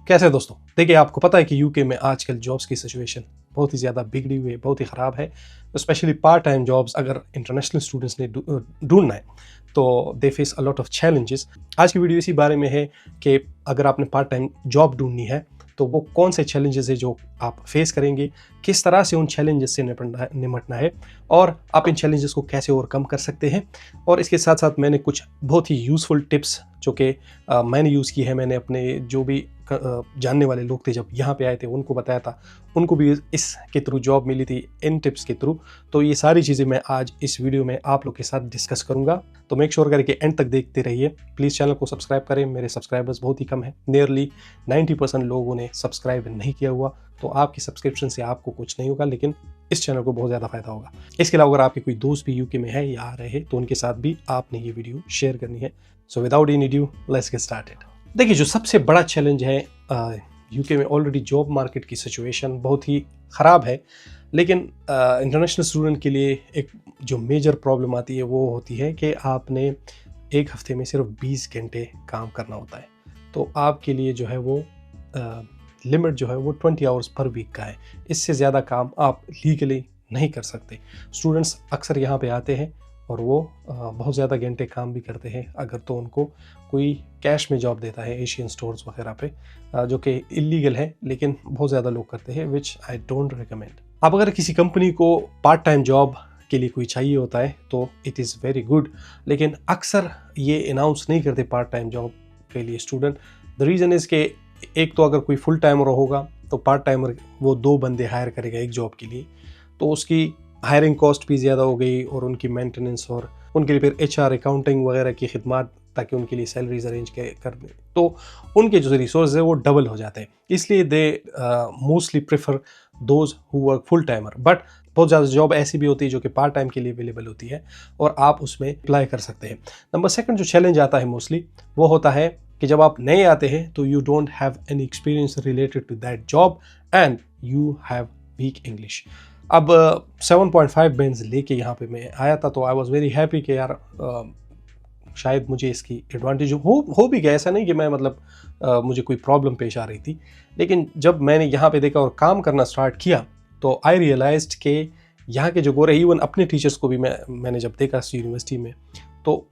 कैसे दोस्तों? देखिए, आपको पता है कि यूके में आजकल जॉब्स की सिचुएशन बहुत ही ज़्यादा बिगड़ी हुई है, बहुत ही ख़राब है। स्पेशली पार्ट टाइम जॉब्स अगर इंटरनेशनल स्टूडेंट्स ने ढूँढना है, तो they face a lot of challenges. आज की वीडियो इसी बारे में है कि अगर आपने पार्ट टाइम जॉब ढूँढनी है, तो वो कौन से चैलेंजेस हैं जो आप फेस करेंगे, किस तरह से उन चैलेंजेस से निपटना है और आप इन चैलेंजेस को कैसे ओवरकम कर सकते हैं। और इसके साथ-साथ मैंने कुछ बहुत ही यूज़फुल टिप्स जो कि मैंने यूज़ की है, मैंने अपने जो भी जानने वाले लोग थे जब यहाँ पे आए थे उनको बताया था, उनको भी इसके थ्रू जॉब मिली थी इन टिप्स के थ्रू। तो ये सारी चीज़ें मैं आज इस वीडियो में आप लोग के साथ डिस्कस करूँगा, तो मेक श्योर करके एंड तक देखते रहिए। प्लीज़ चैनल को सब्सक्राइब करें, मेरे सब्सक्राइबर्स बहुत ही कम हैं, नियरली 90% लोगों ने सब्सक्राइब नहीं किया हुआ। तो आपकी सब्सक्रिप्शन से आपको कुछ नहीं होगा, लेकिन इस चैनल को बहुत ज़्यादा फायदा होगा। इसके अलावा अगर आपके कोई दोस्त भी यूके में है या आ रहे हैं, तो उनके साथ भी आपने ये वीडियो शेयर करनी है। So without any due, let's get started. देखिए, जो सबसे बड़ा चैलेंज है यूके में, ऑलरेडी जॉब मार्केट की सिचुएशन बहुत ही ख़राब है, लेकिन इंटरनेशनल स्टूडेंट के लिए एक जो मेजर प्रॉब्लम आती है वो होती है कि आपने एक हफ्ते में सिर्फ 20 घंटे काम करना होता है। तो आपके लिए जो है वो लिमिट जो है वो 20 आवर्स पर वीक का है। इससे ज़्यादा काम आप लीगली नहीं कर सकते। स्टूडेंट्स अक्सर यहाँ पे आते हैं और वो बहुत ज़्यादा घंटे काम भी करते हैं अगर तो उनको कोई कैश में जॉब देता है एशियन स्टोर्स वगैरह पे, जो कि इलीगल है, लेकिन बहुत ज़्यादा लोग करते हैं, विच आई डोंट रिकमेंड। अब अगर किसी कंपनी को पार्ट टाइम जॉब के लिए कोई चाहिए होता है तो इट इज़ वेरी गुड, लेकिन अक्सर ये अनाउंस नहीं करते पार्ट टाइम जॉब के लिए स्टूडेंट। द रीज़न इज़ के एक तो अगर कोई फुल टाइमर होगा तो पार्ट टाइमर वो 2 बंदे हायर करेगा एक जॉब के लिए, तो उसकी हायरिंग कॉस्ट भी ज़्यादा हो गई और उनकी मेंटेनेंस और उनके लिए फिर एचआर अकाउंटिंग वगैरह की खिदमत, ताकि उनके लिए सैलरीज अरेंज कर दें, तो उनके जो रिसोर्स है वो डबल हो जाते हैं। इसलिए they mostly prefer those who work full timer. But बहुत ज़्यादा जॉब ऐसी भी होती है जो कि पार्ट टाइम के लिए अवेलेबल होती है और आप उसमें अप्लाई कर सकते हैं। नंबर सेकंड जो चैलेंज आता है मोस्टली वो होता है कि जब आप नए आते हैं तो you don't have any experience related to that job and you have weak English. अब 7.5 बैंड्स लेके यहाँ पे मैं आया था, तो आई वॉज वेरी हैप्पी कि यार शायद मुझे इसकी एडवांटेज हो भी गया। ऐसा नहीं कि मैं मुझे कोई प्रॉब्लम पेश आ रही थी, लेकिन जब मैंने यहाँ पे देखा और काम करना स्टार्ट किया तो आई रियलाइज्ड कि यहाँ के जो गोरे, इवन अपने टीचर्स को भी मैंने जब देखा यूनिवर्सिटी में, तो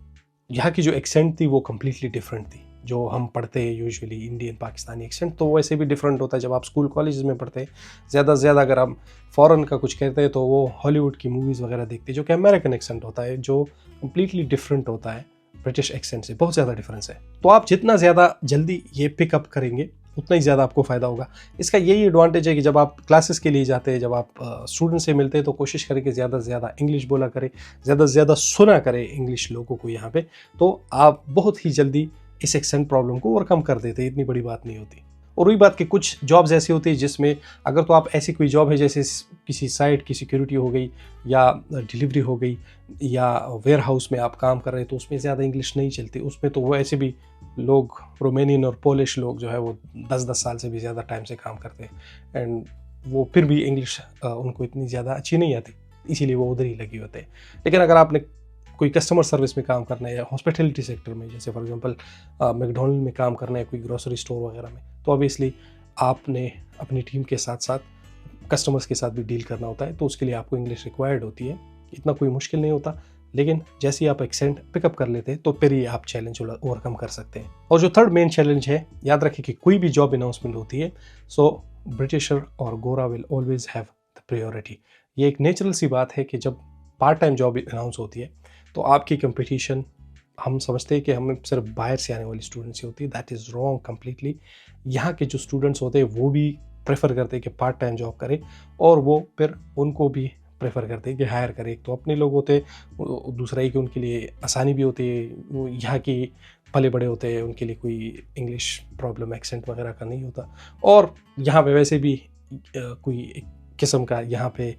यहाँ की जो एक्सेंट थी वो कम्प्लीटली डिफरेंट थी। जो हम पढ़ते हैं यूजुअली इंडियन पाकिस्तानी एक्सेंट, तो वैसे भी डिफरेंट होता है जब आप स्कूल कॉलेज में पढ़ते हैं। ज़्यादा से ज़्यादा अगर हम फ़ॉरेन का कुछ कहते हैं तो वो हॉलीवुड की मूवीज़ वगैरह देखते हैं, जो कि अमेरिकन एक्सेंट होता है, जो कम्प्लीटली डिफरेंट होता है ब्रिटिश एक्सेंट से, बहुत ज़्यादा डिफरेंस है। तो आप जितना ज़्यादा जल्दी ये पिकअप करेंगे उतना ही ज़्यादा आपको फ़ायदा होगा। इसका यही एडवांटेज है कि जब आप क्लासेस के लिए जाते हैं, जब आप स्टूडेंट से मिलते हैं, तो कोशिश करें कि ज़्यादा से ज़्यादा इंग्लिश बोला करें, ज़्यादा से ज़्यादा सुना करें इंग्लिश लोगों को यहाँ पे, तो आप बहुत ही जल्दी इस एक्सेंट प्रॉब्लम को ओवरकम कर देते हैं। इतनी बड़ी बात नहीं होती। और वही बात कि कुछ जॉब्स ऐसी होती है जिसमें अगर तो आप ऐसी कोई जॉब है जैसे किसी साइट की सिक्योरिटी हो गई या डिलीवरी हो गई या वेयर हाउस में आप काम कर रहे हैं, तो उसमें ज़्यादा इंग्लिश नहीं चलती। उसमें तो वो ऐसे भी लोग, रोमेनियन और पोलिश लोग जो है वो 10-10 साल से भी ज़्यादा टाइम से काम करते हैं एंड वो फिर भी इंग्लिश उनको इतनी ज़्यादा अच्छी नहीं आती, इसीलिए वो उधर ही लगे होते हैं। लेकिन अगर आपने कोई कस्टमर सर्विस में काम करना है या हॉस्पिटलिटी सेक्टर में, जैसे फॉर एग्जांपल मैकडॉनल्ड में काम करना है, कोई ग्रोसरी स्टोर वगैरह में, तो ऑब्वियसली आपने अपनी टीम के साथ साथ कस्टमर्स के साथ भी डील करना होता है, तो उसके लिए आपको इंग्लिश रिक्वायर्ड होती है। इतना कोई मुश्किल नहीं होता, लेकिन जैसे ही आप एक्सेंट पिकअप कर लेते हैं तो फिर ये आप चैलेंज ओवरकम कर सकते हैं। और जो थर्ड मेन चैलेंज है, याद रखिए कि कोई भी जॉब अनाउंसमेंट होती है, सो ब्रिटिशर और गोरा will always have the priority. ये एक नेचुरल सी बात है कि जब पार्ट टाइम जॉब अनाउंस होती है तो आपकी कंपटीशन, हम समझते हैं कि हमें सिर्फ बाहर से आने वाली स्टूडेंट्स ही होती है। That is wrong completely. यहाँ के जो स्टूडेंट्स होते हैं वो भी प्रेफर करते हैं कि पार्ट टाइम जॉब करें, और वो फिर उनको भी प्रेफर करते हैं कि हायर करें। एक तो अपने लोग होते हैं, दूसरा ही कि उनके लिए आसानी भी होती है, वो यहाँ की पले बड़े होते हैं, उनके लिए कोई इंग्लिश प्रॉब्लम एक्सेंट वगैरह का नहीं होता। और यहाँ पे वैसे भी कोई एक किस्म का यहाँ पे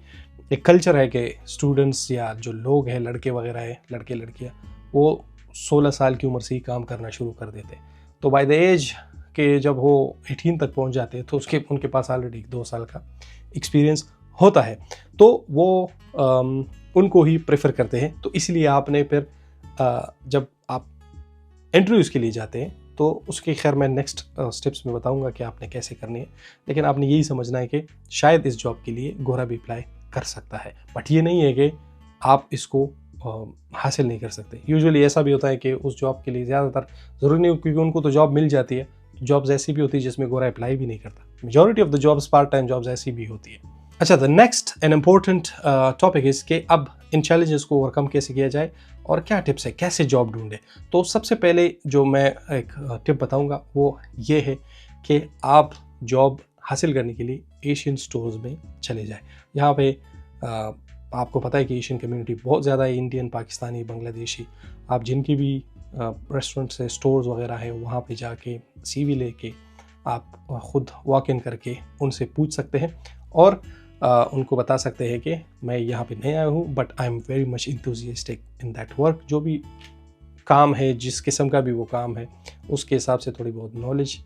एक कल्चर है कि स्टूडेंट्स या जो लोग हैं, लड़के वगैरह हैं, लड़के लड़कियाँ, वो 16 साल की उम्र से ही काम करना शुरू कर देते हैं। तो बाय द एज के जब वो 18 तक पहुंच जाते हैं तो उनके पास ऑलरेडी 2 साल का एक्सपीरियंस होता है, तो वो उनको ही प्रेफर करते हैं। तो इसलिए आपने फिर जब आप इंटरव्यूज़ के लिए जाते हैं तो उसकी खैर मैं नेक्स्ट स्टेप्स में बताऊंगा कि आपने कैसे करनी है। लेकिन आपने यही समझना है कि शायद इस जॉब के लिए गोरा भी अप्लाई कर सकता है, बट ये नहीं है कि आप इसको हासिल नहीं कर सकते। यूजुअली ऐसा भी होता है कि उस जॉब के लिए ज़्यादातर ज़रूरी नहीं, क्योंकि उनको तो जॉब मिल जाती है। जॉब्स ऐसी भी होती है जिसमें गोरा अप्लाई भी नहीं करता। Majority of the jobs part time jobs ऐसी भी होती है। अच्छा, the next an important topic is कि अब इन चैलेंजेस को ओवरकम कैसे किया जाए और क्या टिप्स है, कैसे जॉब ढूंढे। तो सबसे पहले जो मैं एक टिप बताऊंगा वो ये है कि आप जॉब हासिल करने के लिए एशियन स्टोर्स में चले जाएं। यहाँ पे आपको पता है कि एशियन कम्युनिटी बहुत ज़्यादा है, इंडियन, पाकिस्तानी, बांग्लादेशी। आप जिनकी भी रेस्टोरेंट्स है, स्टोर्स वगैरह है, वहाँ पे जाके CV लेके आप ख़ुद वॉक इन करके उनसे पूछ सकते हैं और उनको बता सकते हैं कि मैं यहाँ पे नहीं आया हूँ, but I am very much enthusiastic in that work. जो भी काम है, जिस किस्म का भी वो काम है, उसके हिसाब से थोड़ी बहुत नॉलेज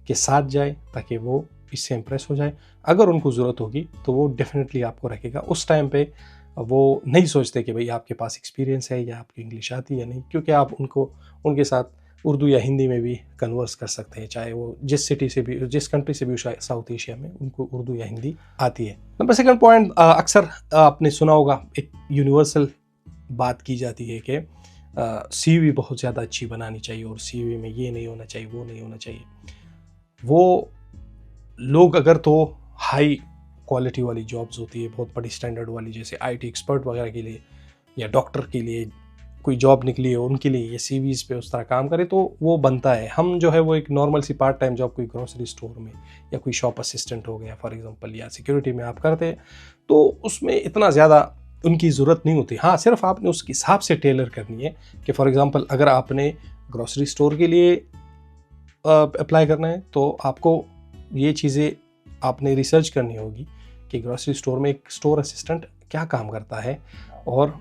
के साथ जाए ताकि वो इससे इम्प्रेस हो जाए। अगर उनको ज़रूरत होगी तो वो डेफिनेटली आपको रखेगा। उस टाइम पे वो नहीं सोचते कि भाई आपके पास एक्सपीरियंस है या आपकी इंग्लिश आती है या नहीं, क्योंकि आप उनको उनके साथ उर्दू या हिंदी में भी कन्वर्स कर सकते हैं, चाहे वो जिस सिटी से भी, जिस कंट्री से भी साउथ एशिया में, उनको उर्दू या हिंदी आती है। नंबर सेकंड पॉइंट, अक्सर आपने सुना होगा, एक यूनिवर्सल बात की जाती है कि CV बहुत ज़्यादा अच्छी बनानी चाहिए और CV में ये नहीं होना चाहिए, वो नहीं होना चाहिए। वो लोग अगर तो हाई क्वालिटी वाली जॉब्स होती है, बहुत बड़ी स्टैंडर्ड वाली, जैसे IT एक्सपर्ट वगैरह के लिए या डॉक्टर के लिए कोई जॉब निकली है, उनके लिए ये CVs पे उस तरह काम करे तो वो बनता है। हम जो है वो एक नॉर्मल सी पार्ट टाइम जॉब कोई ग्रोसरी स्टोर में या कोई शॉप असिस्टेंट हो गया फॉर एग्जांपल, या सिक्योरिटी में आप करते हैं, तो उसमें इतना ज़्यादा उनकी ज़रूरत नहीं होती। हाँ, सिर्फ आपने उसके हिसाब से टेलर करनी है कि फॉर एग्जांपल अगर आपने ग्रोसरी स्टोर के लिए अप्लाई करना है तो आपको ये चीज़ें आपने रिसर्च करनी होगी कि ग्रोसरी स्टोर में एक स्टोर असिस्टेंट क्या काम करता है और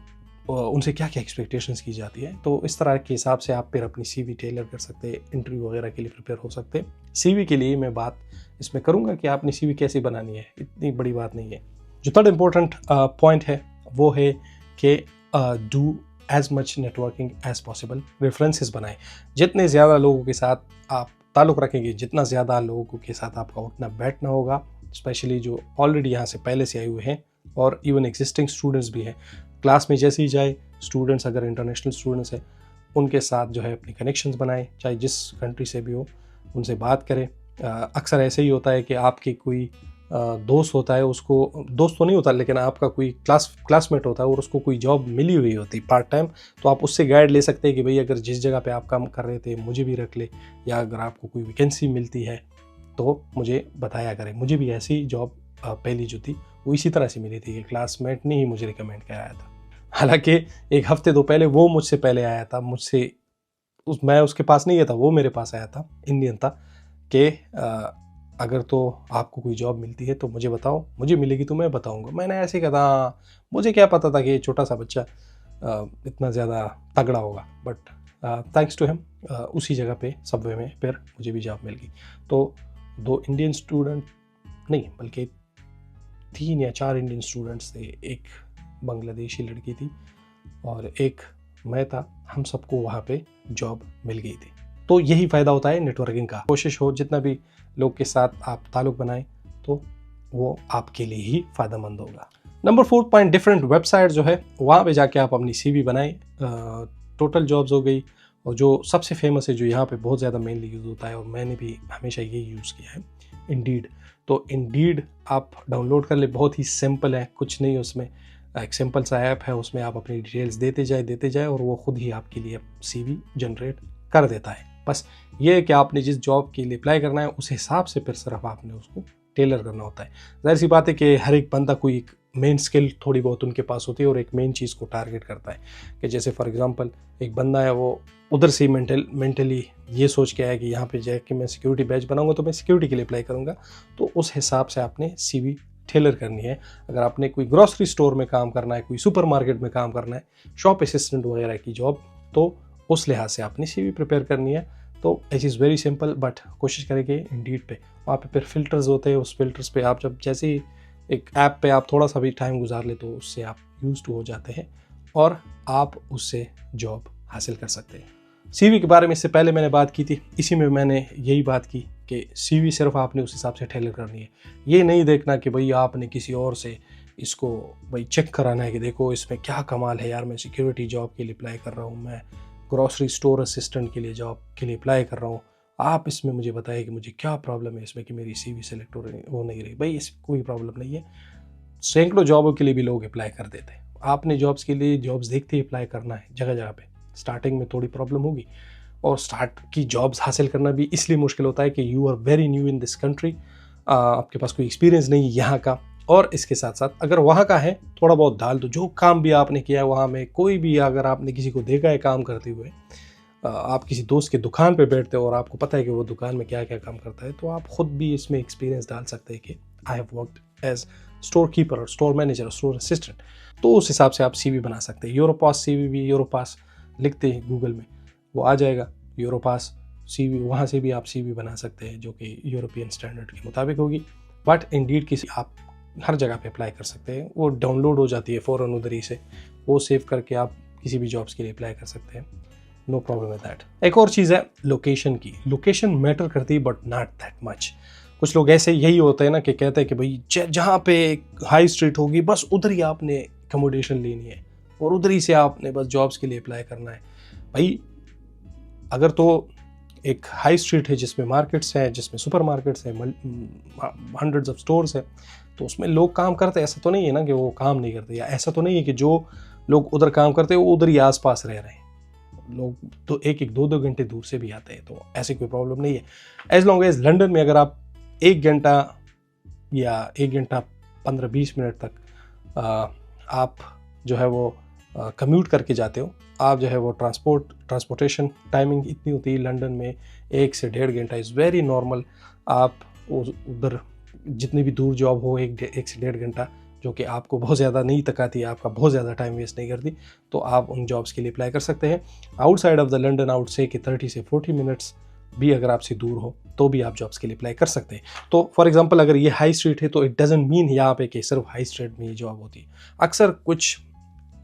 उनसे क्या क्या एक्सपेक्टेशंस की जाती है। तो इस तरह के हिसाब से आप फिर अपनी CV टेलर कर सकते हैं, इंटरव्यू वगैरह के लिए प्रिपेयर हो सकते हैं। CV के लिए मैं बात इसमें करूँगा कि आपने CV कैसे बनानी है, इतनी बड़ी बात नहीं है। जो थर्ड इम्पोर्टेंट पॉइंट है वो है कि do as much networking as possible. References बनाएं। जितने ज़्यादा लोगों के साथ आप ताल्लुक़ रखेंगे, जितना ज़्यादा लोगों के साथ आपका उठना बैठना होगा, स्पेशली जो ऑलरेडी यहाँ से पहले से आए हुए हैं और इवन एग्जिस्टिंग स्टूडेंट्स भी हैं, क्लास में जैसे ही जाए, स्टूडेंट्स अगर इंटरनेशनल स्टूडेंट्स हैं उनके साथ जो है अपने कनेक्शंस बनाएं, चाहे जिस कंट्री से भी हो, उनसे बात करें। अक्सर ऐसे ही होता है कि आपके कोई दोस्त होता है, उसको दोस्त तो नहीं होता लेकिन आपका कोई क्लासमेट होता है और उसको कोई जॉब मिली हुई होती पार्ट टाइम, तो आप उससे गाइड ले सकते हैं कि भाई अगर जिस जगह पे आप काम कर रहे थे मुझे भी रख ले, या अगर आपको कोई वैकेंसी मिलती है तो मुझे बताया करें। मुझे भी ऐसी जॉब पहली जो थी वो इसी तरह से मिली थी कि क्लासमेट ने ही मुझे रिकमेंड कराया था। हालांकि एक हफ्ते तो पहले वो मुझसे पहले आया था, मैं उसके पास नहीं गया था, वो मेरे पास आया था, इंडियन था, कि अगर तो आपको कोई जॉब मिलती है तो मुझे बताओ, मुझे मिलेगी तो मैं बताऊंगा। मैंने ऐसे कहा था, मुझे क्या पता था कि ये छोटा सा बच्चा इतना ज़्यादा तगड़ा होगा, बट थैंक्स टू हिम उसी जगह पे सबवे में फिर मुझे भी जॉब मिल गई। तो 2 इंडियन स्टूडेंट नहीं बल्कि 3 या 4 इंडियन स्टूडेंट्स थे, एक बांग्लादेशी लड़की थी और एक मैं था, हम सबको वहाँ पे जॉब मिल गई थी। तो यही फ़ायदा होता है नेटवर्किंग का। कोशिश हो जितना भी लोग के साथ आप ताल्लुक़ बनाएं तो वो आपके लिए ही फ़ायदेमंद होगा। नंबर 4 पॉइंट, डिफरेंट वेबसाइट जो है वहाँ पे जाके आप अपनी CV बनाएं। टोटल जॉब्स हो गई, और जो सबसे फेमस है जो यहाँ पे बहुत ज़्यादा मेनली यूज़ होता है और मैंने भी हमेशा ये यूज़ किया है, इंडीड। तो इंडीड आप डाउनलोड कर ले, बहुत ही सिंपल है, कुछ नहीं उसमें, एक सिंपल सा ऐप है, उसमें आप अपनी डिटेल्स देते जाए और वो खुद ही आपके लिए CV जनरेट कर देता है। बस ये है कि आपने जिस जॉब के लिए अप्लाई करना है उस हिसाब से फिर सिर्फ आपने उसको टेलर करना होता है। जाहिर सी बात है कि हर एक बंदा कोई एक मेन स्किल थोड़ी बहुत उनके पास होती है और एक मेन चीज़ को टारगेट करता है, कि जैसे फॉर एग्जांपल एक बंदा है वो उधर से मेंटली ये सोच के आया कि यहाँ पे जाके मैं सिक्योरिटी बैच बनाऊंगा तो मैं सिक्योरिटी के लिए अप्लाई करूँगा, तो उस हिसाब से आपने CV टेलर करनी है। अगर आपने कोई ग्रोसरी स्टोर में काम करना है, कोई सुपरमार्केट में काम करना है, शॉप असिस्टेंट वगैरह की जॉब, तो उस लिहाज से आपने CV प्रिपेयर करनी है। तो it is very simple, but कोशिश करेंगे इंडीड पे, वहाँ पे फिर फिल्टर्स होते हैं, उस फिल्टर्स पे आप जब जैसे ही एक ऐप पे आप थोड़ा सा भी टाइम गुजार ले तो उससे आप यूज्ड हो जाते हैं और आप उससे जॉब हासिल कर सकते हैं। सीवी के बारे में इससे पहले मैंने बात की थी, इसी में मैंने यही बात की कि सीवी सिर्फ आपने उस हिसाब से टेलर करनी है। ये नहीं देखना कि भाई आपने किसी और से इसको भाई चेक कराना है कि देखो इसमें क्या कमाल है यार, मैं सिक्योरिटी जॉब के लिए अप्लाई कर रहा हूँ, मैं ग्रॉसरी स्टोर असिस्टेंट के लिए जॉब के लिए अप्लाई कर रहा हूँ, आप इसमें मुझे बताइए कि मुझे क्या प्रॉब्लम है इसमें कि मेरी सीवी सेलेक्ट हो नहीं रही। भाई इसमें कोई प्रॉब्लम नहीं है, सैकड़ों जॉबों के लिए भी लोग अप्लाई कर देते हैं। आपने जॉब्स के लिए जॉब्स देखते ही अप्लाई करना है जगह जगह पे। स्टार्टिंग में थोड़ी प्रॉब्लम होगी, और स्टार्ट की जॉब्स हासिल करना भी इसलिए मुश्किल होता है कि you are very new in this country, आपके पास कोई एक्सपीरियंस नहीं है यहाँ का। और इसके साथ साथ अगर वहाँ का है थोड़ा बहुत डाल दो, जो काम भी आपने किया है वहाँ में, कोई भी अगर आपने किसी को देखा है काम करते हुए, आप किसी दोस्त के दुकान पे बैठते हो और आपको पता है कि वो दुकान में क्या क्या काम करता है, तो आप खुद भी इसमें एक्सपीरियंस डाल सकते हैं कि I have worked as store keeper और स्टोर मैनेजर और स्टोर असिस्टेंट। तो उस हिसाब से आप सीवी बना सकते हैं। यूरोपास सीवी भी, यूरोपास लिखते हैं गूगल में वो आ जाएगा, यूरोपास सीवी, वहाँ से भी आप सीवी बना सकते हैं जो कि यूरोपियन स्टैंडर्ड के मुताबिक होगी। बट इंडीड की आप हर जगह पे अप्लाई कर सकते हैं, वो डाउनलोड हो जाती है फ़ौरन उधर ही से, वो सेव करके आप किसी भी जॉब्स के लिए अप्लाई कर सकते हैं, नो प्रॉब्लम विद दैट। एक और चीज़ है लोकेशन की, लोकेशन मैटर करती है बट नॉट दैट मच। कुछ लोग ऐसे यही होते हैं ना कि कहते हैं कि भाई जहाँ पे हाई स्ट्रीट होगी बस उधर ही आपने अकोमोडेशन लेनी है और उधर ही से आपने बस जॉब्स के लिए अप्लाई करना है। भाई अगर तो एक हाई स्ट्रीट है जिसमें मार्केट्स हैं, जिसमें सुपर मार्केट्स हैं, हंड्रेड्स ऑफ स्टोर्स हैं, तो उसमें लोग काम करते हैं। ऐसा तो नहीं है ना कि वो काम नहीं करते, या ऐसा तो नहीं है कि जो लोग उधर काम करते हैं वो उधर ही आसपास रह रहे हैं। लोग तो एक एक दो दो घंटे दूर से भी आते हैं, तो ऐसी कोई प्रॉब्लम नहीं है। एज लॉन्ग एज लंदन में अगर आप 1 घंटा या 1 घंटा 15-20 मिनट तक आप जो है वो कम्यूट करके जाते हो, आप जो है वो ट्रांसपोर्टेशन टाइमिंग इतनी होती है लंदन में 1 से 1.5 घंटा इज़ वेरी नॉर्मल। आप उधर जितनी भी दूर जॉब हो 1 से 1.5 घंटा, जो कि आपको बहुत ज़्यादा नहीं तकाती है, आपका बहुत ज़्यादा टाइम वेस्ट नहीं करती, तो आप उन जॉब्स के लिए अप्लाई कर सकते हैं। Outside of the London out से कि 30 से 40 मिनट्स भी अगर आपसे दूर हो तो भी आप जॉब्स के लिए अप्लाई कर सकते हैं। तो फॉर एग्जांपल अगर ये हाई स्ट्रीट है तो इट डजंट मीन यहाँ पे कि सिर्फ हाई स्ट्रीट में ये जॉब होती है। अक्सर कुछ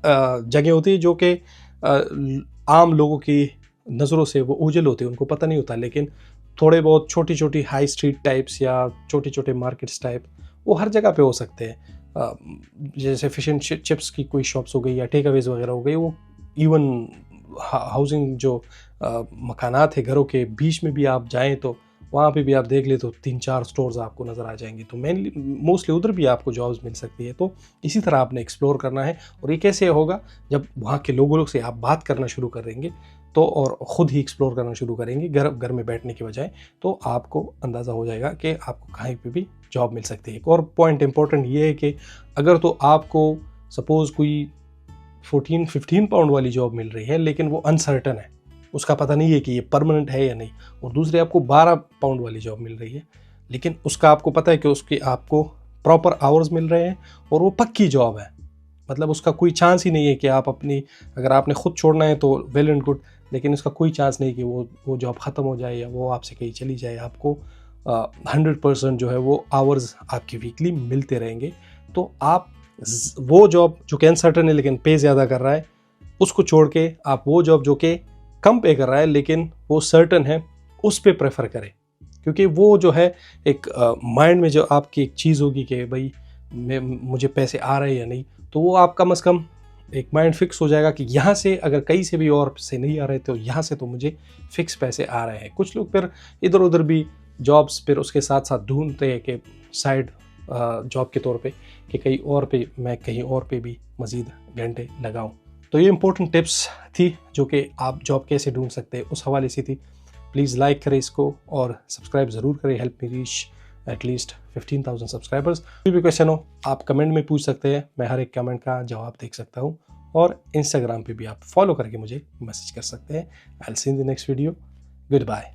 जगह होती है जो कि आम लोगों की नज़रों से वो ओझल होते हैं, उनको पता नहीं होता, लेकिन थोड़े बहुत छोटी छोटी हाई स्ट्रीट टाइप्स या छोटे छोटे मार्केट्स टाइप वो हर जगह पे हो सकते हैं। जैसे फिश एंड चिप्स की कोई शॉप्स हो गई या टेक अवेज वगैरह हो गई, वो इवन हाउसिंग जो मकानात है घरों के बीच में भी आप जाएं तो वहाँ पे भी आप देख ले तो 3-4 स्टोर्स आपको नज़र आ जाएंगे, तो मेनली मोस्टली उधर भी आपको जॉब्स मिल सकती है। तो इसी तरह आपने एक्सप्लोर करना है, और ये कैसे होगा जब वहाँ के लोगों से आप बात करना शुरू करेंगे तो, और ख़ुद ही एक्सप्लोर करना शुरू करेंगे घर में बैठने के बजाय, तो आपको अंदाज़ा हो जाएगा कि आपको कहीं पे भी जॉब मिल सकती है। एक और पॉइंट इंपॉर्टेंट ये है कि अगर तो आपको सपोज़ कोई 14-15 पाउंड वाली जॉब मिल रही है लेकिन वो अनसर्टन है, उसका पता नहीं है कि ये परमानेंट है या नहीं, और दूसरी आपको 12 पाउंड वाली जॉब मिल रही है लेकिन उसका आपको पता है कि उसके आपको प्रॉपर आवर्स मिल रहे हैं और वो पक्की जॉब है, मतलब उसका कोई चांस ही नहीं है कि आप अपनी, अगर आपने खुद छोड़ना है तो वेल एंड गुड, लेकिन उसका कोई चांस नहीं कि वो जॉब ख़त्म हो जाए या वो आपसे कहीं चली जाए। आपको 100% जो है वो आवर्स आपके वीकली मिलते रहेंगे। तो आप वो जॉब जो कि अनसर्टन है लेकिन पे ज़्यादा कर रहा है, उसको छोड़ के आप वो जॉब जो कि कम पे कर रहा है लेकिन वो सर्टन है उस पे प्रेफर करें, क्योंकि वो जो है एक माइंड में जो आपकी एक चीज़ होगी कि भाई मुझे पैसे आ रहे हैं या नहीं, तो वो आप कम से कम एक माइंड फिक्स हो जाएगा कि यहाँ से अगर कहीं से भी और पैसे नहीं आ रहे तो यहाँ से तो मुझे फिक्स पैसे आ रहे हैं। कुछ लोग फिर इधर उधर भी जॉब्स फिर उसके साथ साथ ढूंढते हैं कि साइड जॉब के तौर पे कि कहीं और पे मैं कहीं और पे भी मज़ीद घंटे लगाऊं। तो ये इंपॉर्टेंट टिप्स थी जो कि आप जॉब कैसे ढूंढ सकते हैं उस हवाले से थी। प्लीज़ लाइक करें इसको और सब्सक्राइब ज़रूर करें, help me reach at least 15,000 subscribers. कोई भी क्वेश्चन हो आप कमेंट में पूछ सकते हैं, मैं हर एक कमेंट का जवाब देख सकता हूँ, और इंस्टाग्राम पे भी आप फॉलो करके मुझे मैसेज कर सकते हैं। I will see in the next video. Good bye.